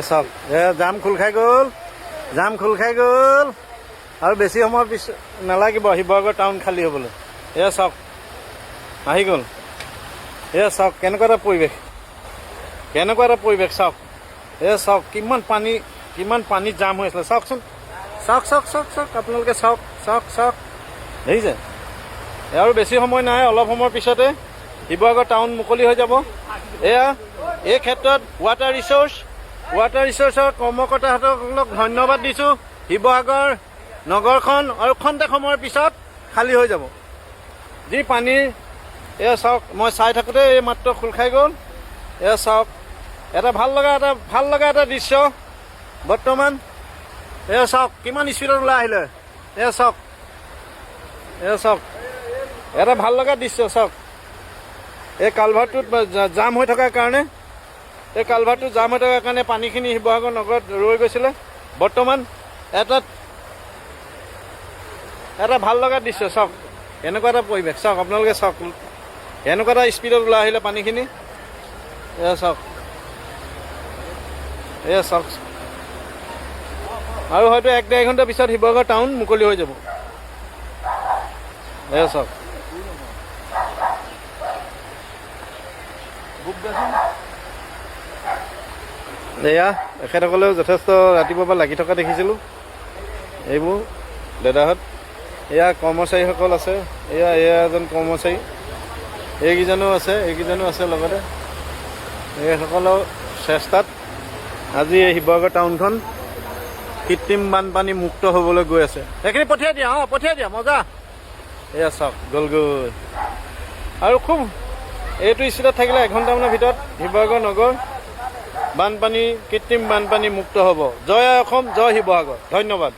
চাওক জাম খোল খাই গ'ল, জাম খোল খাই গ'ল আৰু বেছি সময় পিছ নালাগিব শিৱসাগৰ টাউন খালী হ'বলৈ। এয়া চাওক আহি গ'ল। এয়া চাওক কেনেকুৱা এটা পৰিৱেশ, কেনেকুৱা এটা পৰিৱেশ চাওক। এয়া চাওক কিমান পানী জাম হৈ আছিলে চাওকচোন। চাওক চাওক চাওক চাওক আপোনালোকে চাওক চাওক চাওক দেখিছে। আৰু বেছি সময় নাই, অলপ সময়ৰ পিছতে শিৱসাগৰ টাউন মুকলি হৈ যাব। এয়া এই ক্ষেত্ৰত ৱাটাৰ ৰিচোৰ্চৰ কৰ্মকৰ্তাসকলক ধন্যবাদ দিছোঁ। শিৱসাগৰ নগৰখন আৰু খন্তেক সময়ৰ পিছত খালী হৈ যাব। যি পানীৰ এয়া চাওক, মই চাই থাকোঁতে এই মাত্ৰ খোল খাই গ'ল। এয়া চাওক এটা ভাল লগা এটা দৃশ্য বৰ্তমান। এয়া চাওক কিমান স্পীডত ওলাই আহিলে। এয়া চাওক এটা ভাল লগা দৃশ্য চাওক। এই কালভাৰটোত জাম হৈ থকাৰ কাৰণে পানীখিনি শিৱসাগৰ নগৰত ৰৈ গৈছিলে। বৰ্তমান এটা ভাল লগা দৃশ্য চাওক, এনেকুৱা এটা পৰিৱেশ চাওক আপোনালোকে চাওক। এনেকুৱা এটা স্পীডত ওলাই আহিলে পানীখিনি। এয়া চাওক আৰু হয়তো 1-1.5 ঘণ্টাৰ পিছত শিৱসাগৰ টাউন মুকলি হৈ যাব। এয়া চাওক এয়া এখেতসকলেও যথেষ্ট ৰাতিপুৱাৰ পৰা লাগি থকা দেখিছিলোঁ। এইবোৰ দাদাহঁত, এয়া কৰ্মচাৰীসকল আছে। এয়া এজন কৰ্মচাৰী, এইকেইজনো আছে লগতে। এইসকলৰ চেষ্টাত আজি এই শিৱসাগৰ টাউনখন কৃত্ৰিম বানপানী মুক্ত হ'বলৈ গৈ আছে। সেইখিনি পঠিয়াই দিয়া মজা। এয়া চাওক গ'লগৈ। আৰু খুব এইটো স্থিতিত থাকিলে 1 ঘণ্টামানৰ ভিতৰত শিৱসাগৰ নগৰ কৃত্ৰিম বানপানী মুক্ত হ'ব। জয় অসম, জয় শিৱসাগৰ। ধন্যবাদ।